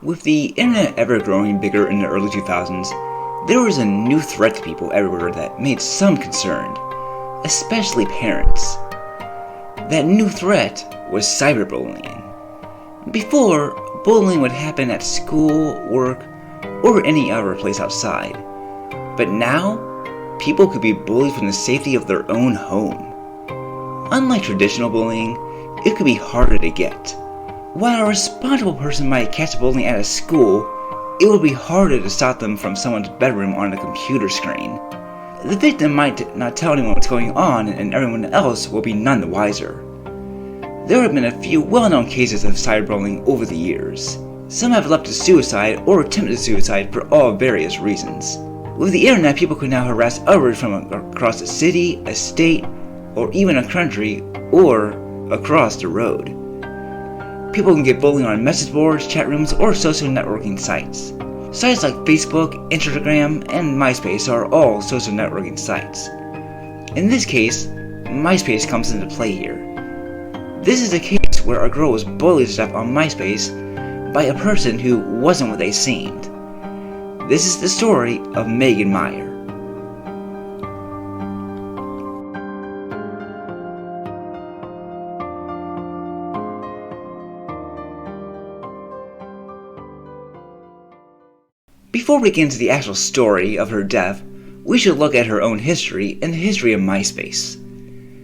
With the internet ever growing bigger in the early 2000s, there was a new threat to people everywhere that made some concerned, especially parents. That new threat was cyberbullying. Before, bullying would happen at school, work, or any other place outside. But now, people could be bullied from the safety of their own home. Unlike traditional bullying, it could be harder to get. While a responsible person might catch bullying at a school, it would be harder to stop them from someone's bedroom on a computer screen. The victim might not tell anyone what's going on, and everyone else will be none the wiser. There have been a few well-known cases of cyberbullying over the years. Some have led to suicide or attempted suicide for all various reasons. With the internet, people can now harass others from across a city, a state, or even a country, or across the road. People can get bullying on message boards, chat rooms, or social networking sites. Sites like Facebook, Instagram, and Myspace are all social networking sites. In this case, Myspace comes into play here. This is a case where a girl was bullied to death on Myspace by a person who wasn't what they seemed. This is the story of Megan Meier. Before we get into the actual story of her death, we should look at her own history and the history of Myspace.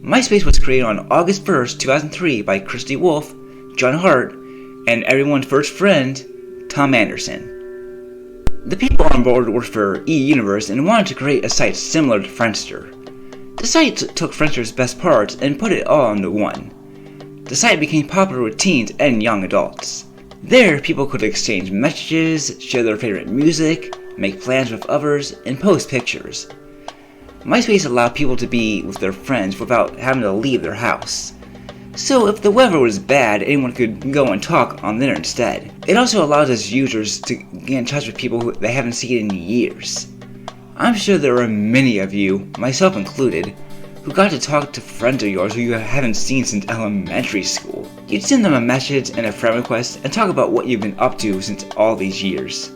Myspace was created on August 1st, 2003 by Christy Wolf, John Hart, and everyone's first friend, Tom Anderson. The people on board worked for e-Universe and wanted to create a site similar to Friendster. The site took Friendster's best parts and put it all into one. The site became popular with teens and young adults. There, people could exchange messages, share their favorite music, make plans with others, and post pictures. Myspace allowed people to be with their friends without having to leave their house. So if the weather was bad, anyone could go and talk on there instead. It also allowed its users to get in touch with people who they haven't seen in years. I'm sure there are many of you, myself included, who got to talk to friends of yours who you haven't seen since elementary school. You'd send them a message and a friend request and talk about what you've been up to since all these years.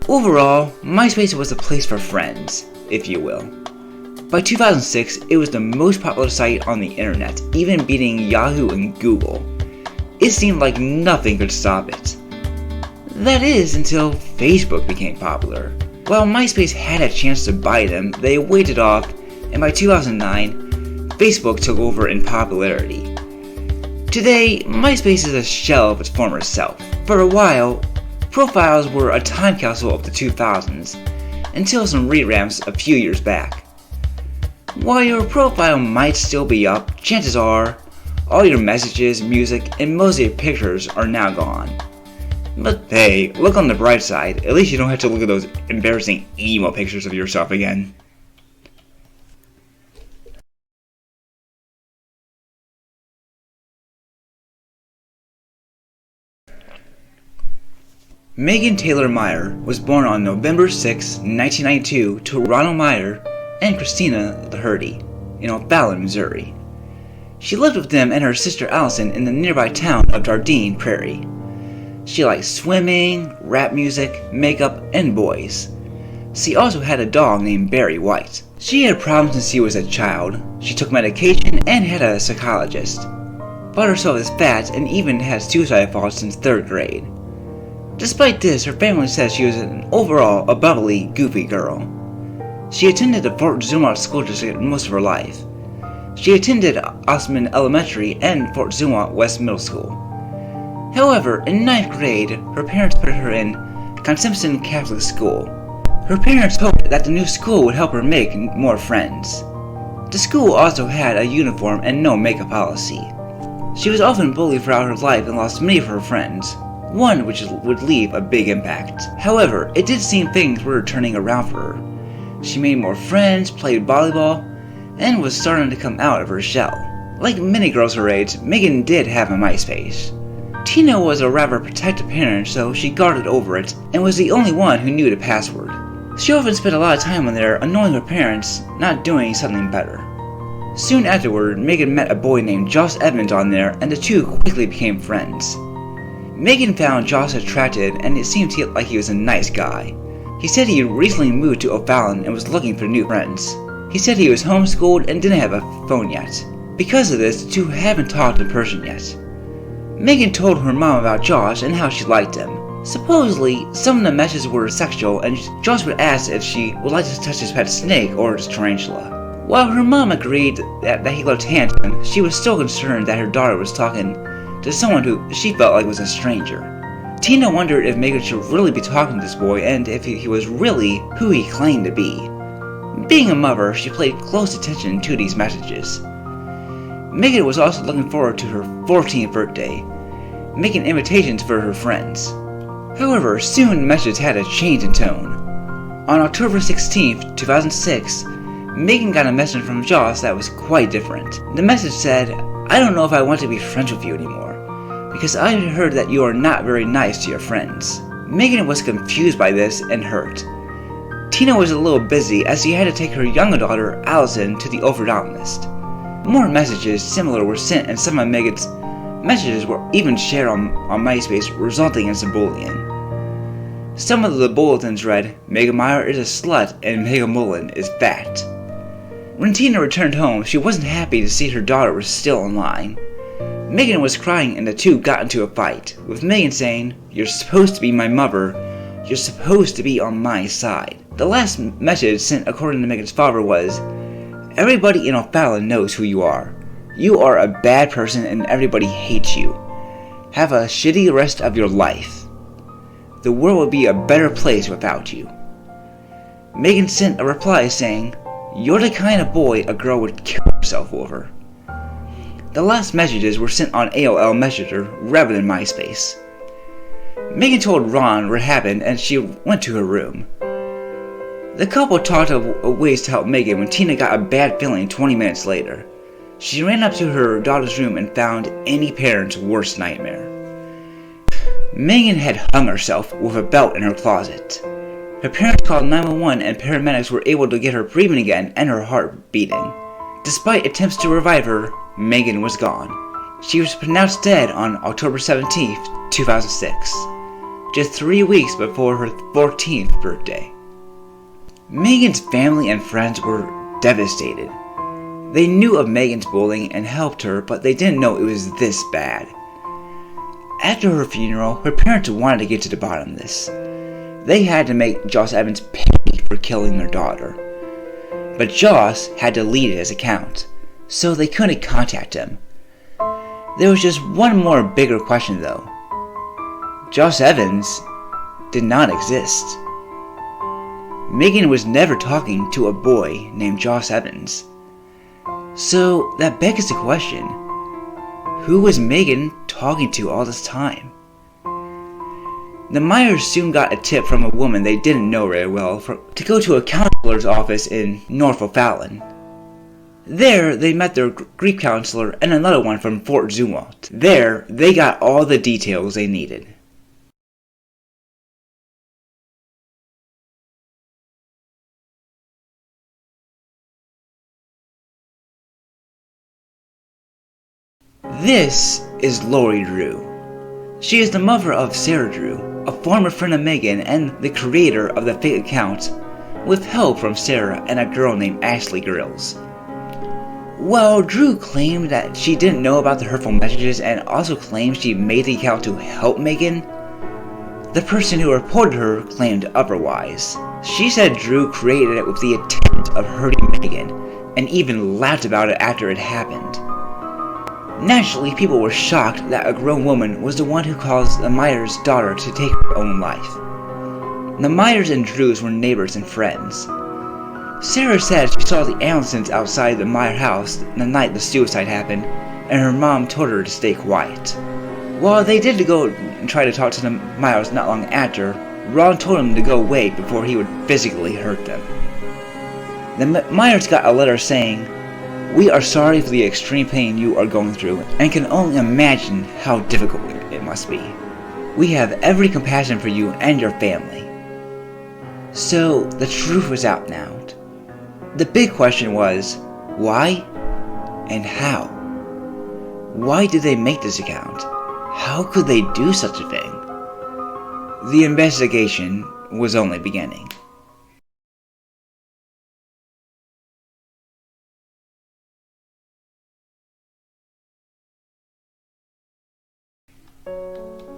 Overall, Myspace was a place for friends, if you will. By 2006, it was the most popular site on the internet, even beating Yahoo and Google. It seemed like nothing could stop it. That is, until Facebook became popular. While Myspace had a chance to buy them, they waited off, and by 2009, Facebook took over in popularity. Today, Myspace is a shell of its former self. For a while, profiles were a time capsule of the 2000s, until some revamps a few years back. While your profile might still be up, chances are, all your messages, music, and most of your pictures are now gone. But hey, look on the bright side, at least you don't have to look at those embarrassing emo pictures of yourself again. Megan Taylor Meier was born on November 6, 1992 to Ronald Meier and Christina Hurdy in O'Fallon, Missouri. She lived with them and her sister Allison in the nearby town of Dardenne Prairie. She liked swimming, rap music, makeup, and boys. She also had a dog named Barry White. She had problems since she was a child. She took medication and had a psychologist. Thought herself as fat and even had suicide thoughts since 3rd grade. Despite this, her family says she was an overall a bubbly, goofy girl. She attended the Fort Zumwalt School District most of her life. She attended Osman Elementary and Fort Zumwalt West Middle School. However, in 9th grade, her parents put her in Consumption Catholic School. Her parents hoped that the new school would help her make more friends. The school also had a uniform and no makeup policy. She was often bullied throughout her life and lost many of her friends, one which would leave a big impact. However, it did seem things were turning around for her. She made more friends, played volleyball, and was starting to come out of her shell. Like many girls her age, Megan did have a Myspace. Tina was a rather protective parent, so she guarded over it and was the only one who knew the password. She often spent a lot of time on there annoying her parents, not doing something better. Soon afterward, Megan met a boy named Josh Evans on there and the two quickly became friends. Megan found Josh attractive, and it seemed like he was a nice guy. He said he recently moved to O'Fallon and was looking for new friends. He said he was homeschooled and didn't have a phone yet. Because of this, the two haven't talked in person yet. Megan told her mom about Josh and how she liked him. Supposedly, some of the messages were sexual, and Josh would ask if she would like to touch his pet snake or his tarantula. While her mom agreed that he looked handsome, she was still concerned that her daughter was talking to someone who she felt like was a stranger. Tina wondered if Megan should really be talking to this boy and if he was really who he claimed to be. Being a mother, she paid close attention to these messages. Megan was also looking forward to her 14th birthday, making invitations for her friends. However, soon the message had a change in tone. On October 16, 2006, Megan got a message from Josh that was quite different. The message said, "I don't know if I want to be friends with you anymore, because I heard that you are not very nice to your friends." Megan was confused by this and hurt. Tina was a little busy as she had to take her younger daughter, Allison, to the orthodontist. More messages similar were sent, and some of Megan's messages were even shared on Myspace, resulting in some bullying. Some of the bulletins read, "Megan Meier is a slut and Megan Mullen is fat." When Tina returned home, she wasn't happy to see her daughter was still online. Megan was crying and the two got into a fight, with Megan saying, "You're supposed to be my mother. You're supposed to be on my side." The last message sent according to Megan's father was, "Everybody in O'Fallon knows who you are. You are a bad person and everybody hates you. Have a shitty rest of your life. The world would be a better place without you." Megan sent a reply saying, "You're the kind of boy a girl would kill herself over." The last messages were sent on AOL Messenger rather than Myspace. Megan told Ron what happened and she went to her room. The couple talked of ways to help Megan when Tina got a bad feeling 20 minutes later. She ran up to her daughter's room and found any parent's worst nightmare. Megan had hung herself with a belt in her closet. Her parents called 911 and paramedics were able to get her breathing again and her heart beating. Despite attempts to revive her, Megan was gone. She was pronounced dead on October 17, 2006, just 3 weeks before her 14th birthday. Megan's family and friends were devastated. They knew of Megan's bullying and helped her, but they didn't know it was this bad. After her funeral, her parents wanted to get to the bottom of this. They had to make Josh Evans pay for killing their daughter. But Josh had deleted his account, so they couldn't contact him. There was just one more bigger question though. Josh Evans did not exist. Megan was never talking to a boy named Josh Evans. So that begs the question, who was Megan talking to all this time? The Meyers soon got a tip from a woman they didn't know very well to go to a counselor's office in North O'Fallon. There, they met their grief counselor and another one from Fort Zumwalt. There, they got all the details they needed. This is Lori Drew. She is the mother of Sarah Drew, a former friend of Megan and the creator of the fake account, with help from Sarah and a girl named Ashley Grills. While Drew claimed that she didn't know about the hurtful messages and also claimed she made the account to help Megan, the person who reported her claimed otherwise. She said Drew created it with the intent of hurting Megan, and even laughed about it after it happened. Naturally, people were shocked that a grown woman was the one who caused the Meyers' daughter to take her own life. The Meyers and Drews were neighbors and friends. Sarah said she saw the Allisons outside the Meyer house the night the suicide happened, and her mom told her to stay quiet. While they did go and try to talk to the Meyers not long after, Ron told them to go away before he would physically hurt them. The Meyers got a letter saying, "We are sorry for the extreme pain you are going through and can only imagine how difficult it must be. We have every compassion for you and your family." So the truth was out now. The big question was, why and how? Why did they make this account? How could they do such a thing? The investigation was only beginning.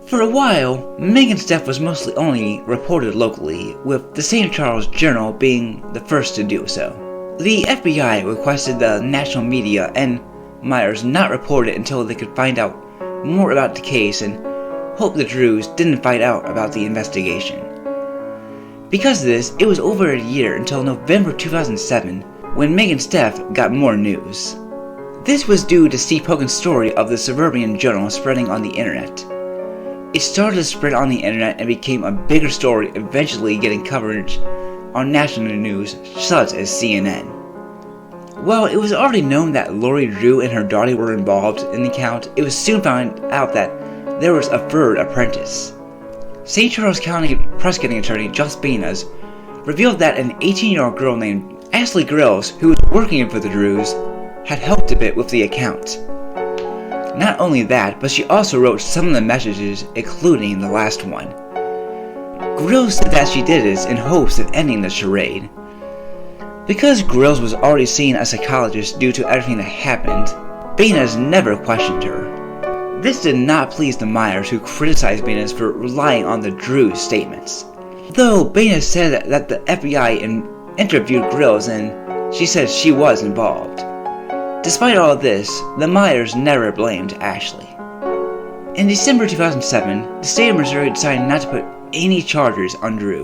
For a while, Megan's death was mostly only reported locally, with the St. Charles Journal being the first to do so. The FBI requested the national media and Myers not report it until they could find out more about the case and hope the Drews didn't find out about the investigation. Because of this, it was over a year until November 2007 when Megan's death got more news. This was due to Steve Hogan's story of the Suburban Journal spreading on the internet. It started to spread on the internet and became a bigger story, eventually getting coverage on national news such as CNN. While it was already known that Lori Drew and her daughter were involved in the account, it was soon found out that there was a third apprentice. St. Charles County prosecuting attorney Josh Benas revealed that an 18-year-old girl named Ashley Grills, who was working for the Drews, had helped a bit with the account. Not only that, but she also wrote some of the messages, including the last one. Grills said that she did this in hopes of ending the charade. Because Grills was already seen as a psychologist due to everything that happened, Benas never questioned her. This did not please the Myers, who criticized Benas for relying on the Drews' statements. Though Benas said that the FBI interviewed Grills and she said she was involved. Despite all of this, the Myers never blamed Ashley. In December 2007, the state of Missouri decided not to put any charges on Drew.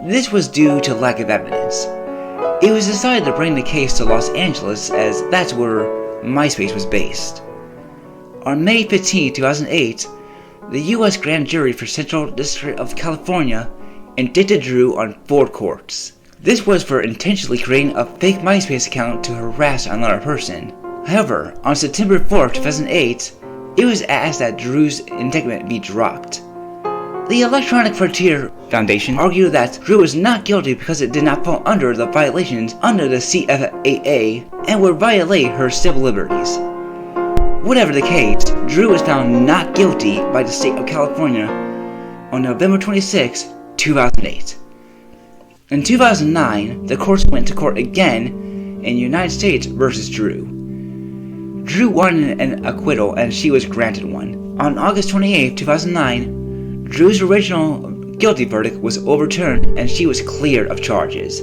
This was due to lack of evidence. It was decided to bring the case to Los Angeles, as that's where Myspace was based. On May 15, 2008, the U.S. Grand Jury for Central District of California indicted Drew on 4 counts. This was for intentionally creating a fake Myspace account to harass another person. However, on September 4, 2008, it was asked that Drew's indictment be dropped. The Electronic Frontier Foundation argued that Drew was not guilty because it did not fall under the violations under the CFAA and would violate her civil liberties. Whatever the case, Drew was found not guilty by the state of California on November 26, 2008. In 2009, the courts went to court again in United States versus Drew. Drew won an acquittal and she was granted one. On August 28, 2009, Drew's original guilty verdict was overturned and she was cleared of charges.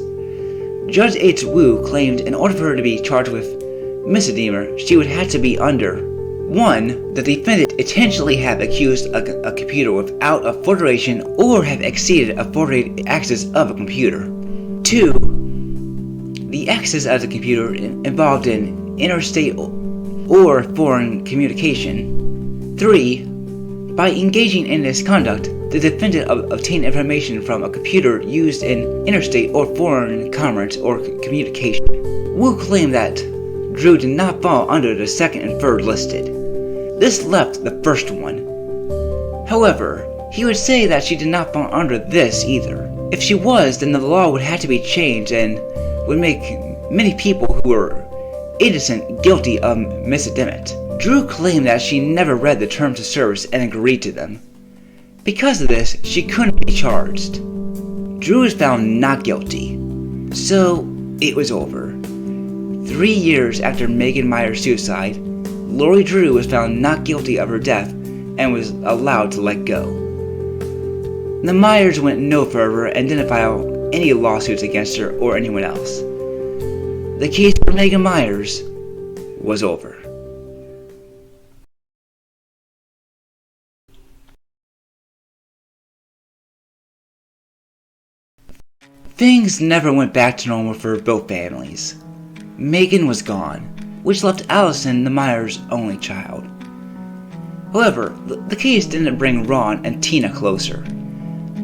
Judge H. Wu claimed in order for her to be charged with misdemeanor, she would have to be under 1. The defendant intentionally have accused a computer without authorization or have exceeded authorized access of a computer. 2. The access of the computer involved in interstate or foreign communication. 3. By engaging in this conduct, the defendant obtained information from a computer used in interstate or foreign commerce or communication. Wu claimed that Drew did not fall under the second and third listed. This left the first one. However, he would say that she did not fall under this either. If she was, then the law would have to be changed and would make many people who were innocent guilty of misdemeanor. Drew claimed that she never read the terms of service and agreed to them. Because of this, she couldn't be charged. Drew was found not guilty. So, it was over. 3 years after Megan Meier's suicide, Lori Drew was found not guilty of her death and was allowed to let go. The Myers went no further and didn't file any lawsuits against her or anyone else. The case for Megan Myers was over. Things never went back to normal for both families. Megan was gone, which left Allison the Myers' only child. However, the case didn't bring Ron and Tina closer.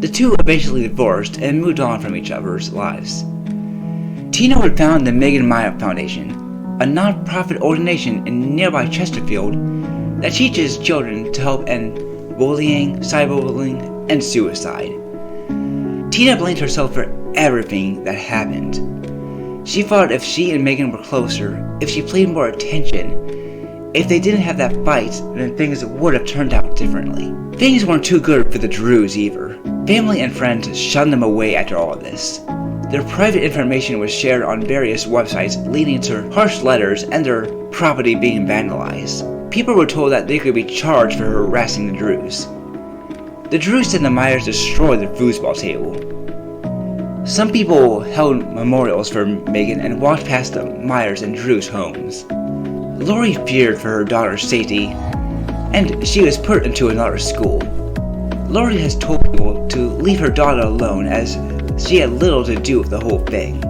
The two eventually divorced and moved on from each other's lives. Tina would found the Megan Meier Foundation, a non-profit organization in nearby Chesterfield that teaches children to help end bullying, cyberbullying, and suicide. Tina blamed herself for everything that happened. She thought if she and Megan were closer, if she paid more attention, If they didn't have that fight, then things would have turned out differently. Things weren't too good for the Drews either. Family and friends shunned them away after all of this. Their private information was shared on various websites, leading to harsh letters and their property being vandalized. People were told that they could be charged for harassing the Drews. The Drews said the Meiers destroyed their foosball table. Some people held memorials for Megan and walked past the Meiers and Drews' homes. Lori feared for her daughter's safety, and she was put into another school. Lori has told people to leave her daughter alone as she had little to do with the whole thing.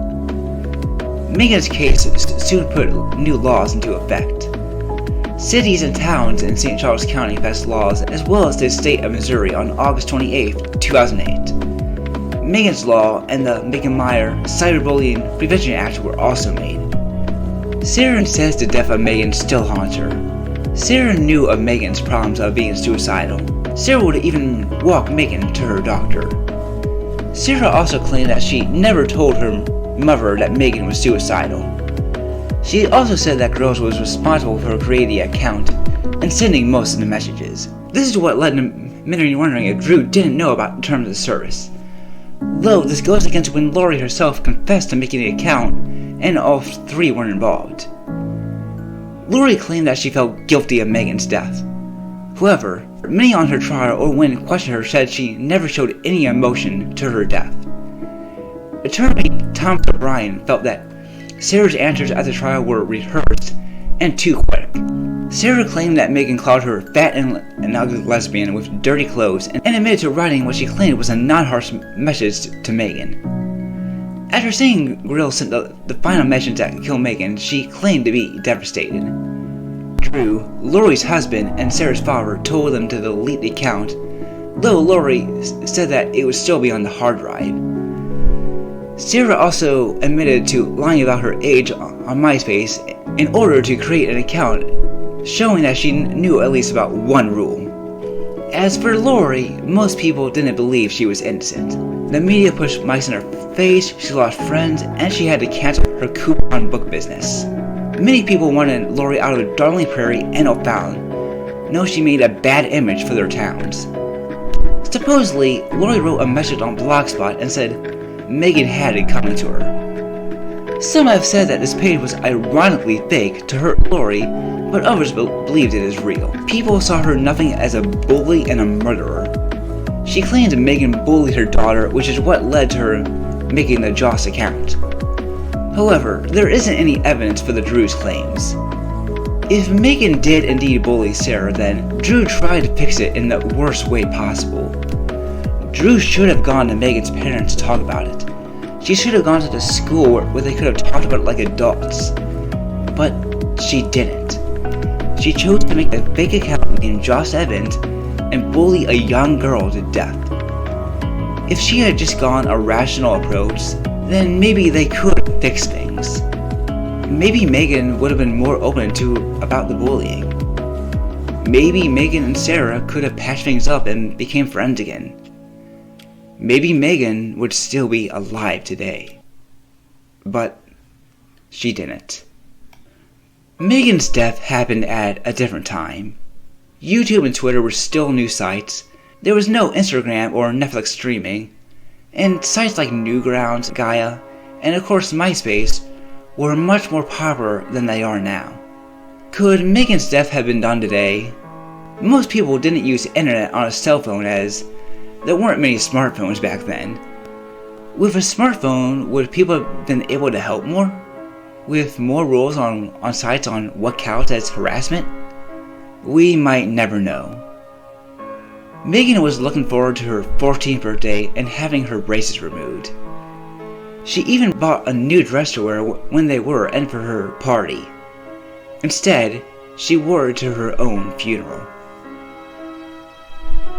Megan's case soon put new laws into effect. Cities and towns in St. Charles County passed laws, as well as the state of Missouri, on August 28, 2008. Megan's Law and the Megan Meier Cyberbullying Prevention Act were also made. Sarah says the death of Megan still haunts her. Sarah knew of Megan's problems of being suicidal. Sarah would even walk Megan to her doctor. Sarah also claimed that she never told her mother that Megan was suicidal. She also said that Girls was responsible for creating the account and sending most of the messages. This is what led to many wondering if Drew didn't know about terms of service. Though this goes against when Lori herself confessed to making the account, and all three weren't involved. Lori claimed that she felt guilty of Megan's death. However, many on her trial or when questioned her said she never showed any emotion to her death. Attorney Thomas O'Brien felt that Sarah's answers at the trial were rehearsed and too quick. Sarah claimed that Megan called her fat and ugly lesbian with dirty clothes and admitted to writing what she claimed was a non-harsh message to Megan. After seeing Grills sent the final message that killed Megan, she claimed to be devastated. Drew, Lori's husband, and Sarah's father told them to delete the account, though Lori said that it would still be on the hard drive. Sarah also admitted to lying about her age on Myspace in order to create an account, showing that she knew at least about one rule. As for Lori, most people didn't believe she was innocent. The media pushed mice in her face, she lost friends, and she had to cancel her coupon book business. Many people wanted Lori out of Darling Prairie and O'Fallon, knowing she made a bad image for their towns. Supposedly, Lori wrote a message on Blogspot and said Megan had it coming to her. Some have said that this page was ironically fake to hurt Lori, but others believed it is real. People saw her nothing as a bully and a murderer. She claimed Megan bullied her daughter, which is what led to her making the Joss account. However, there isn't any evidence for the Drews' claims. If Megan did indeed bully Sarah, then Drew tried to fix it in the worst way possible. Drew should have gone to Megan's parents to talk about it. She should have gone to the school where they could have talked about it like adults. But she didn't. She chose to make a fake account named Joss Evans and bully a young girl to death. If she had just gone a rational approach, then maybe they could fix things. Maybe Megan would have been more open about the bullying. Maybe Megan and Sarah could have patched things up and became friends again. Maybe Megan would still be alive today. But she didn't. Megan's death happened at a different time. YouTube and Twitter were still new sites. There was no Instagram or Netflix streaming, and sites like Newgrounds, Gaia, and of course Myspace were much more popular than they are now. Could Megan's death have been done today? Most people didn't use the internet on a cell phone, as there weren't many smartphones back then. With a smartphone, would people have been able to help more? With more rules on sites on what counts as harassment? We might never know. Megan was looking forward to her 14th birthday and having her braces removed. She even bought a new dress to wear when they were and for her party. Instead, she wore it to her own funeral.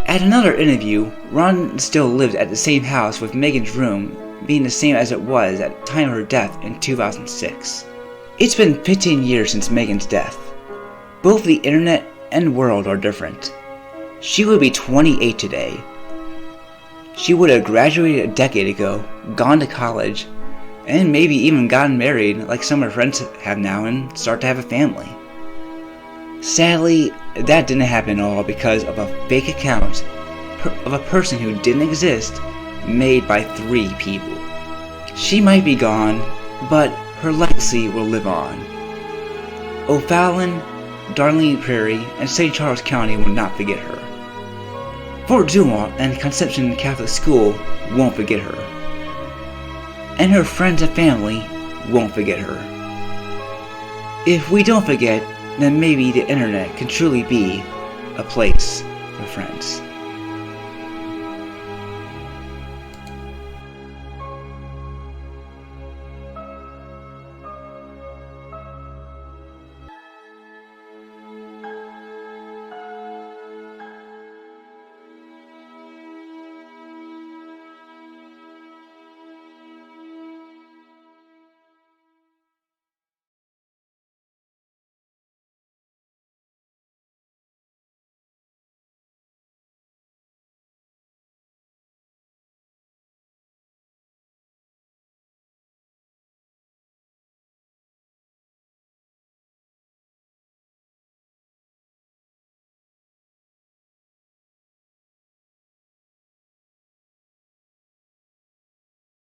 At another interview, Ron still lived at the same house, with Megan's room being the same as it was at the time of her death in 2006. It's been 15 years since Megan's death. Both the internet and world are different. She would be 28 today. She would have graduated a decade ago, gone to college, and maybe even gotten married like some of her friends have now and start to have a family. Sadly, that didn't happen at all because of a fake account of a person who didn't exist made by 3 people. She might be gone, but her legacy will live on. O'Fallon, Darlene Prairie, and St. Charles County will not forget her. Fort Dumont and Conception Catholic School won't forget her. And her friends and family won't forget her. If we don't forget, then maybe the internet can truly be a place for friends.